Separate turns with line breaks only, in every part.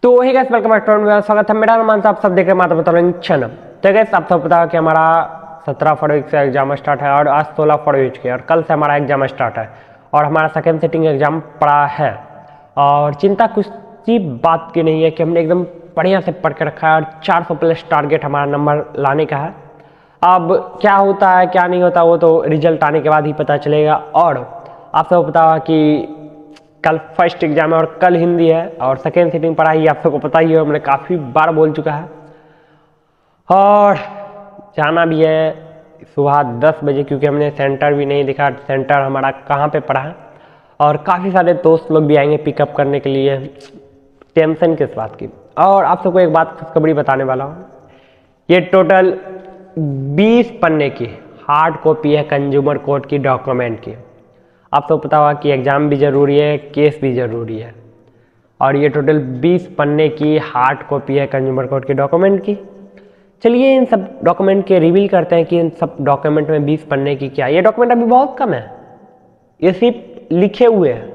तो hey guys welcome back to स्वागत है मेरा नाम आप सब देख रहे माता चैनल। तो गाइस आप सब पता है कि हमारा 17 फरवरी से एग्जाम स्टार्ट है और आज 16 फरवरी के और कल से हमारा एग्जाम स्टार्ट है और हमारा सेकेंड सिटिंग एग्जाम पड़ा है। और चिंता कुछ सी बात की नहीं है कि हमने एकदम बढ़िया से पढ़ के रखा है और 400 प्लस टारगेट हमारा नंबर लाने का है। अब क्या होता है क्या नहीं होता वो तो रिजल्ट आने के बाद ही पता चलेगा। और आप सबको पता है कि कल फर्स्ट एग्जाम है और कल हिंदी है और सेकेंड सिटिंग पढ़ाई आप सबको पता ही है, मैंने काफ़ी बार बोल चुका है। और जाना भी है सुबह 10 बजे क्योंकि हमने सेंटर भी नहीं देखा, सेंटर हमारा कहाँ पे पड़ा है। और काफ़ी सारे दोस्त लोग भी आएंगे पिकअप करने के लिए, टेंशन किस बात की। और आप सबको एक बात खुशखबरी बताने वाला हूँ, ये टोटल 20 पन्ने की हार्ड कॉपी है कंज्यूमर कोर्ट की डॉक्यूमेंट की। आप तो पता होगा कि एग्ज़ाम भी ज़रूरी है, केस भी ज़रूरी है। और ये टोटल 20 पन्ने की हार्ड कॉपी है कंज्यूमर कोर्ट के डॉक्यूमेंट की। चलिए इन सब डॉक्यूमेंट के रिवील करते हैं कि इन सब डॉक्यूमेंट में 20 पन्ने की क्या। ये डॉक्यूमेंट अभी बहुत कम है, ये सिर्फ लिखे हुए हैं,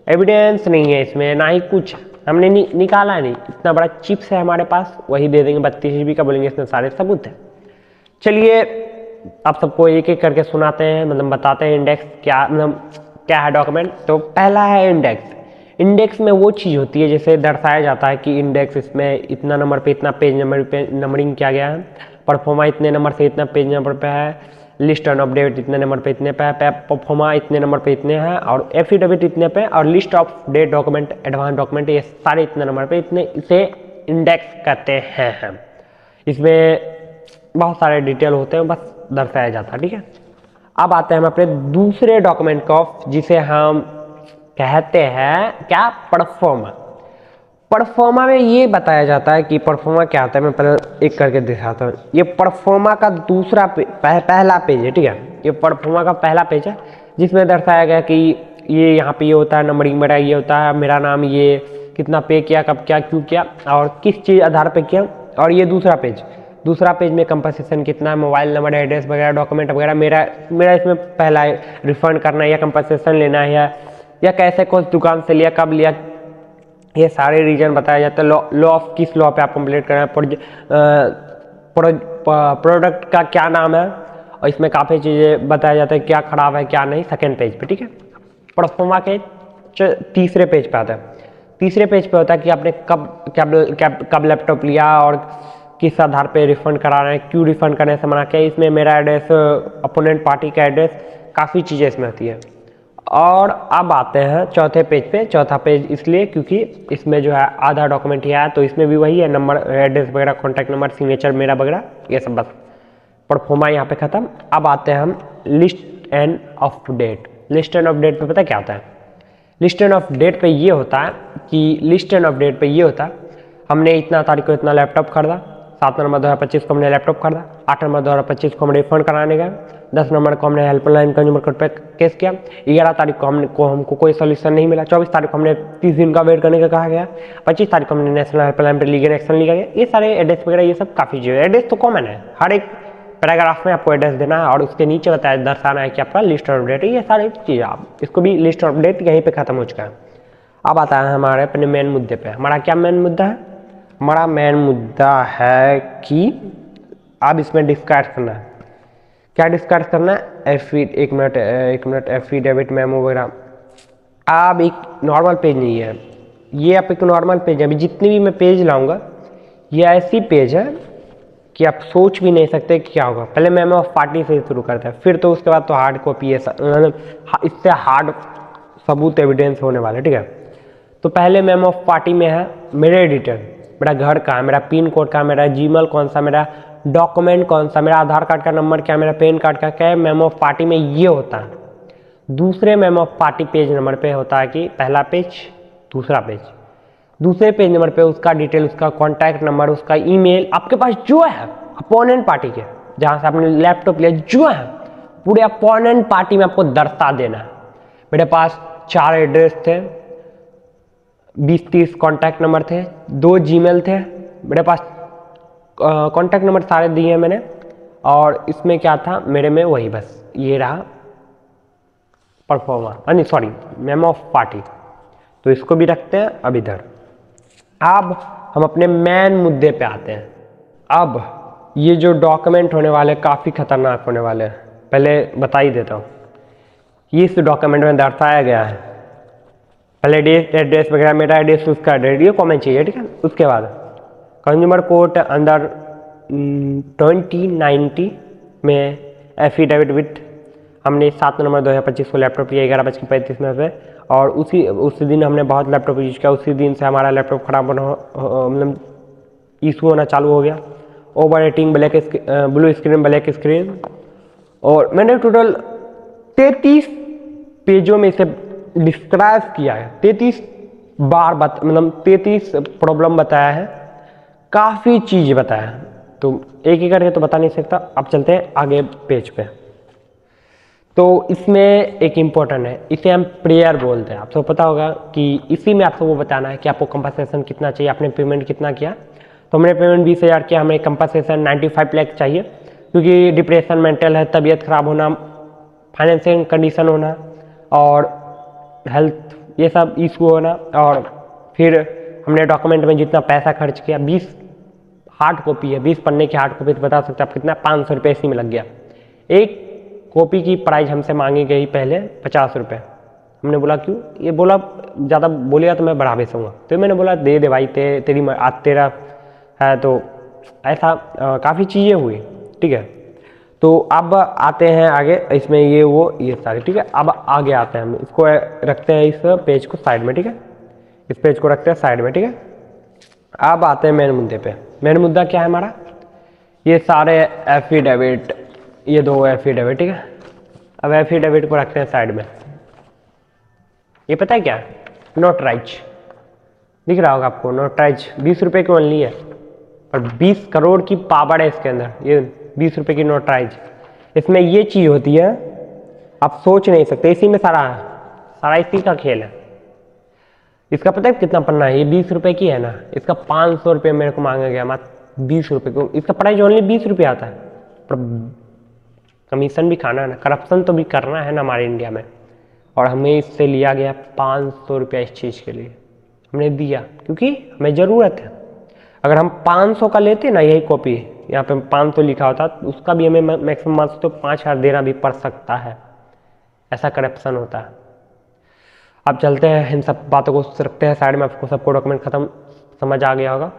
एविडेंस नहीं है इसमें, ना ही कुछ हमने निकाला नहीं। इतना बड़ा चिप्स है हमारे पास, वही दे देंगे 32 GB का, बोलेंगे इसमें सारे सबूत है। चलिए आप सबको एक एक करके सुनाते हैं, मतलब बताते हैं इंडेक्स क्या, मतलब क्या है डॉक्यूमेंट। तो पहला है इंडेक्स। इंडेक्स में वो चीज़ होती है जैसे दर्शाया जाता है कि इंडेक्स इसमें इतना नंबर पे इतना पेज नंबर पे नंबरिंग किया गया है, परफॉर्मा इतने नंबर से इतना पेज नंबर पे है, लिस्ट ऑन अपडेट इतने नंबर पे इतने पे है, परफॉर्मा इतने नंबर पे इतने हैं, और एफिडेविट इतने पे, और list of date document advance document ये सारे इतने नंबर पे इतने, इसे इंडेक्स कहते हैं हम। इसमें बहुत सारे डिटेल होते हैं, बस दर्शाया जाता है, ठीक है। अब आते हैं हम अपने दूसरे डॉक्यूमेंट को, जिसे हम कहते हैं क्या, परफॉर्मा। परफॉर्मा में ये बताया जाता है कि परफॉर्मा क्या होता है। मैं पहले एक करके दिखाता हूँ। ये परफॉर्मा का दूसरा पहला पेज है, ठीक है। ये परफॉर्मा का पहला पेज है जिसमें दर्शाया गया कि ये यहाँ पे ये होता है, नंबरिंग मेरा ये होता है, मेरा नाम ये, कितना पे किया, कब क्या, क्यों किया और किस चीज़ आधार पे किया। और ये दूसरा पेज में कंपनसेशन कितना है, मोबाइल नंबर, एड्रेस वगैरह, डॉक्यूमेंट वगैरह, मेरा इसमें पहला है रिफंड करना है या कंपनसेशन लेना है या कैसे कौन दुकान से लिया, कब लिया, ये सारे रीजन बताया जाता है। लॉ ऑफ किस लॉ पे आप कंप्लीट करना है, प्रोडक्ट का क्या नाम है, और इसमें काफ़ी चीज़ें बताया जाता है क्या खराब है क्या नहीं, सेकेंड पेज पे, ठीक है। परफॉर्मा के तीसरे पेज पे आता है। तीसरे पेज पे होता है कि आपने कब लैपटॉप लिया और किस आधार पे रिफंड करा रहे हैं, क्यों रिफंड करने से मना किया, इसमें मेरा एड्रेस, अपोनेंट पार्टी का एड्रेस, काफ़ी चीज़ें इसमें होती है। और अब आते हैं चौथे पेज पे। चौथा पेज इसलिए क्योंकि इसमें जो है आधा डॉक्यूमेंट ही है, तो इसमें भी वही है, नंबर, एड्रेस वगैरह, कॉन्टैक्ट नंबर, सिग्नेचर मेरा वगैरह, ये सब बस। परफॉर्मा यहाँ पे खत्म। अब आते हैं हम list and of date. List and of date पे पता क्या होता है? लिस्ट एंड ऑफ डेट पे ये होता है कि लिस्ट एंड ऑफ डेट पे ये होता है, हमने इतना तारीख को इतना लैपटॉप खरीदा, 7 नवंबर 2025 को हमने लैपटॉप खरीदा, 8 नवंबर 2025 को हम रिफंड कराने गए, 10 नवंबर को हमने हेल्पलाइन कंज्यूमर कोर्ट पे केस किया, 11 तारीख को हमको कोई सोल्यूशन नहीं मिला, 24 तारीख को हमने 30 दिन का वेट करने का कहा गया, 25 तारीख को हमने नेशनल हेल्पलाइन पर लीगल एक्शन लिया गया। ये सारे एड्रेस वगैरह ये सब काफ़ी चीज़ें, एड्रेस तो कॉमन है, हर एक पैराग्राफ में आपको एड्रेस देना है और उसके नीचे बताया दर्शाना है कि आपका लिस्ट ऑफ डेट है। ये सारी चीज़ें आप इसको भी, लिस्ट ऑफ डेट यहीं पे खत्म हो चुका है। अब आता है हमारे अपने मेन मुद्दे पे। हमारा क्या मेन मुद्दा है? हमारा मेन मुद्दा है कि अब इसमें डिस्कस करना है। क्या डिस्कस करना है? एक मिनट एफिडेविट मेमो वगैरह। अब एक नॉर्मल पेज नहीं है ये, आप एक नॉर्मल पेज है। अभी जितनी भी मैं पेज लाऊंगा ये ऐसी पेज है कि आप सोच भी नहीं सकते कि क्या होगा। पहले मेमो ऑफ पार्टी से शुरू करते हैं, फिर तो उसके बाद तो हार्ड कॉपी है, इससे हार्ड सबूत एविडेंस होने वाले, ठीक है। तो पहले मेमो ऑफ पार्टी में है मेरे डिटेल, मेरा घर कहाँ है, मेरा पिन कोड कहाँ, मेरा जीमेल कौन सा, मेरा डॉक्यूमेंट कौन सा, मेरा आधार कार्ड का नंबर क्या, मेरा पैन कार्ड का क्या है। मेमो ऑफ पार्टी में ये होता है। दूसरे memo of party page number पे होता है कि पहला पेज, दूसरा पेज, दूसरे पेज नंबर पे उसका डिटेल, उसका कॉन्टैक्ट नंबर, उसका ईमेल, आपके पास जो है अपोनेंट पार्टी के, जहाँ से आपने लैपटॉप लिया, जो है पूरे अपोनेंट पार्टी में आपको दर्शा देना है। मेरे पास 4 एड्रेस थे, 20-30 कॉन्टैक्ट नंबर थे, 2 जीमेल थे, मेरे पास कॉन्टैक्ट नंबर सारे दिए हैं मैंने। और इसमें क्या था मेरे में, वही बस ये रहा परफॉर्मा, नहीं सॉरी, मेमो ऑफ पार्टी। तो इसको भी रखते हैं अब इधर। अब हम अपने मेन मुद्दे पे आते हैं। अब ये जो डॉक्यूमेंट होने वाले काफ़ी खतरनाक होने वाले हैं, पहले बता ही देता हूँ। ये इस डॉक्यूमेंट में दर्शाया गया है, पहले डेट एड्रेस वगैरह, मेरा एड्रेस उसका एड्रेस, ये कॉमन चाहिए, ठीक है। उसके बाद कंज्यूमर कोर्ट अंदर 2090 में एफिडेविट विथ हमने 7 नवंबर 2025 को लैपटॉप लिया 11:35 पे, और उसी दिन हमने बहुत लैपटॉप यूज किया। उसी दिन से हमारा लैपटॉप खराब होना मतलब इशू होना चालू हो गया। Over rating, blue screen, black screen, और मैंने टोटल 33 पेजों में इसे डिस्क्राइब किया है। 33 बार मतलब 33 प्रॉब्लम बताया है, काफ़ी चीज़ बताया है, तो एक ही करके तो बता नहीं सकता। अब चलते हैं आगे पेज पे। तो इसमें एक इम्पोर्टेंट है, इसे हम प्रेयर बोलते हैं। आप सबको पता होगा कि इसी में आप सबको बताना है कि आपको कंपनसेशन कितना चाहिए, आपने पेमेंट कितना किया। तो हमने पेमेंट 20,000 किया, हमें कंपनसेशन 95 लाख चाहिए, क्योंकि डिप्रेशन, मेंटल है, तबीयत खराब होना, फाइनेंशियल कंडीशन होना और हेल्थ, ये सब इशू होना। और फिर हमने डॉक्यूमेंट में जितना पैसा खर्च किया, 20 हार्ड कॉपी है, 20 पन्ने की हार्ड कॉपी, तो बता सकते हैं आप कितना, 500 रुपये इसी में लग गया। एक कॉपी की प्राइस हमसे मांगी गई पहले 50 रुपये। हमने बोला क्यों, ये बोला ज़्यादा बोलेगा तो मैं बढ़ा बेचूँगा, तो मैंने बोला दे दे भाई, तेरी आज तेरा है। तो ऐसा काफ़ी चीज़ें हुई, ठीक है। तो अब आते हैं आगे, इसमें ये वो ये सारे, ठीक है। अब आगे आते हैं, हम इसको रखते हैं, इस पेज को साइड में, ठीक है। इस पेज को रखते हैं साइड में, ठीक है। अब आते हैं मेन मुद्दे पे। मेन मुद्दा क्या है हमारा, ये सारे एफिडेविट, ये 2 एफिडेविट, ठीक है। अब एफिडेविट को रखते हैं साइड में। ये पता है क्या, नोटराइज दिख रहा होगा आपको, नोटराइज 20 रुपये की ओनली है, और 20 करोड़ की पावर है इसके अंदर। ये 20 रुपये की नोटराइज, इसमें ये चीज़ होती है, आप सोच नहीं सकते। इसी में सारा इसी का खेल है। इसका पता है कितना पन्ना है, ये 20 रुपये की है ना, इसका 500 रुपये मेरे को मांगा गया, मात्र 20 रुपये को। इसका प्राइस ओनली 20 रुपये आता है, पर कमीशन भी खाना है ना, करप्शन तो भी करना है ना हमारे इंडिया में। और हमें इससे लिया गया 500 रुपया इस चीज़ के लिए, हमने दिया क्योंकि हमें ज़रूरत है। अगर हम 500 का लेते ना, यही कॉपी यहाँ पे 500 लिखा होता, तो उसका भी हमें मैक्सिमम मार्क्स तो 5,000 देना भी पड़ सकता है। ऐसा करप्शन होता है। अब चलते हैं, इन सब बातों को रखते हैं साइड में। आपको सबको डॉक्यूमेंट खत्म समझ आ गया होगा,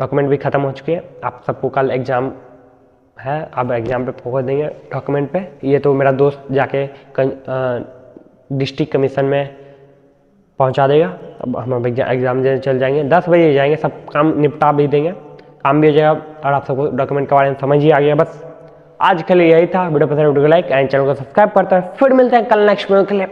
डॉक्यूमेंट भी खत्म हो चुके हैं। आप सबको कल एग्ज़ाम है, अब एग्ज़ाम पे फोकस देंगे, डॉक्यूमेंट पे। ये तो मेरा दोस्त जाके डिस्ट्रिक्ट कमीशन में पहुंचा देगा। अब हम एग्ज़ाम देने चल जाएंगे, 10 बजे जाएंगे, सब काम निपटा भी देंगे, काम भी हो जाएगा, और आप सबको डॉक्यूमेंट के बारे में समझ ही आ गया। बस आज के लिए यही था। वीडियो पसंद है वीडियो को लाइक एंड चैनल को सब्सक्राइब करता है। फिर मिलते हैं कल नेक्स्ट वीडियो के लिए।